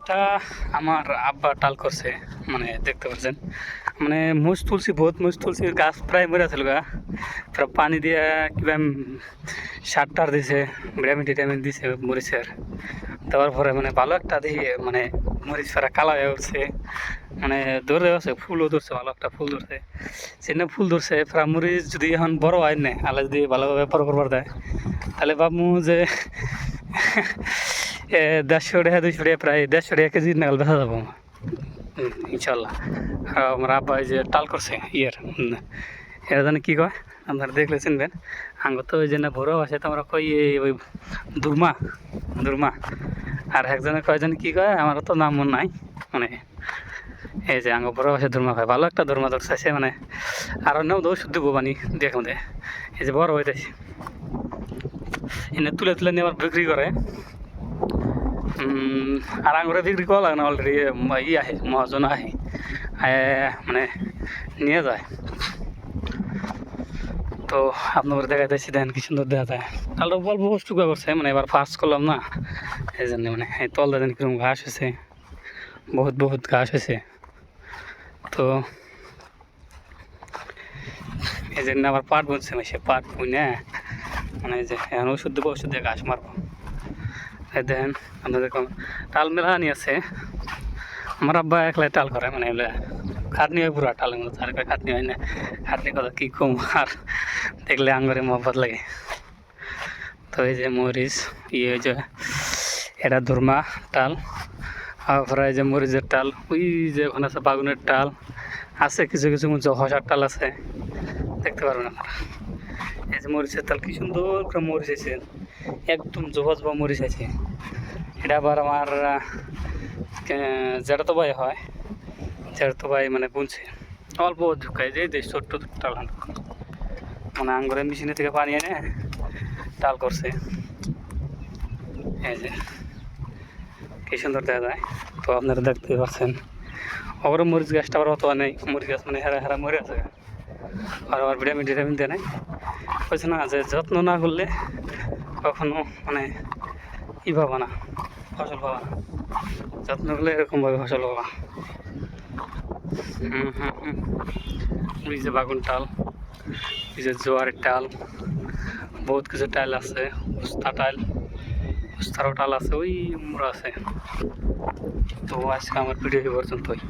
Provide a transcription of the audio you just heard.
এটা আমার আব্বা টাল করছে, মানে দেখতে পাচ্ছেন, মানে মুজ তুলসী বহুত মুজ তুলসীর গাছ প্রায় মরে আছিল গা, তারপর পানি দিয়ে কিবা সার টার দিছে, ভিটামিন টিটামিন দিছে মরিচের, দেওয়ার পরে মানে ভালো একটা দিয়ে মানে মরিচ ফেরা কালা হয়ে উঠছে, মানে ধরে আছে ফুলও ধরছে, ভালো একটা ফুল ধরছে, সেটা ফুল ধরছে ফেরা মরিচ যদি এখন বড় হয় না আলাদা যদি ভালোভাবে বড় করবার দেয় তাহলে ভাবমু যে 150 টাকা 200 টাকা প্রায় 150 টাকা কেজি নাগাল বেচা যাবো ইনশাল্লাহ। আর আমার আব্বা যে টাল করছে এরা জানে কী কয়, আপনারা দেখলে চিনবেন, আঙ্গ তো ওই যে না বড় আছে তোমরা কই ওই দুর্মা দুর্মা, আর একজনে কয়জন কী কয় আমারও তো নাম মনে নাই, মানে এই যে আঙ্গ বড় আছে দুর্মা কয়, ভালো একটা দুর্মা ধরছে, মানে আর অন্য ওষুধ দেবো বানি দেখুন এই যে বড় হইতেছে এনে তুলে তুলে নিয়ে আবার বিক্রি করে, আর আঙুরে বিক্রি করা লাগে না অলরেডি ই আহে মহাজন আহে মানে নিয়ে যায়। তো আপনাদের দেখাইতেছি দেন কি সুন্দর দেখা যায়, তাহলে অল্প বস্তু করছে, মানে এবার ফার্স্ট করলাম না এই জন্য, মানে এই তল দেন কিরকম ঘাস হয়েছে, বহুত বহুত ঘাস হয়েছে। তো এই জন্য আবার পাট বুনছে, সে পাট বুনে মানে যে এখন ওষুধ দেবো, ওষুধ দিয়ে ঘাস মারবো। দেখেন আপনাদের টাল মেলানি আছে, আমার আব্বা একলাই টাল করে, মানে খাটনি হয় পুরা টালের মতো, আর খাটনি হয় না, খাটনি কথা কী কম, আর দেখলে আঙ্গরে মহব্বত লাগে। তো এই যে মরিচ ইয়ে যে এটা ধর্মা টাল, তারপরে এই যে মরিচের টাল, ওই যে ওখানে আছে বাগুনের টাল আছে, কিছু কিছু হসার টাল আছে, দেখতে পারবেন আপনারা। এই যে মরিচের টাল কি সুন্দর করে মরিচ আছে, একদম জবা জবা মরিচ আছে। এটা আবার আমার যেটা তো ভাই হয়, যেটা তো ভাই মানে বুনছে অল্প ঝুঁকায় যে ছোট্ট টাল, মানে আঙ্গুরে মেশিনে থেকে পানি এনে টাল করছে। এই যে কি সুন্দর দেখা যায়। তো আপনারা দেখতে পাচ্ছেন ওর মরিচ গাছটা আবার অত নেই, মরিচ গাছ মানে হেরা হেরা মরে আছে, আর আবার ভিটামিন টিটামিন দেয় নাই, বলছে না যে যত্ন না করলে কখনো মানে ই পাবা না, ফসল পাবা না, যত্ন করলে এরকমভাবে ফসল পাবা। ওই যে বাগুন টাল, ওই যে জোয়ারের টাল, বহুত কিছু টাইল আছে, উস্তা টাইল, উস্তারও টাল আছে, ওই মোড়া আছে। তো আজকে আমার ভিডিও পর্যন্তই।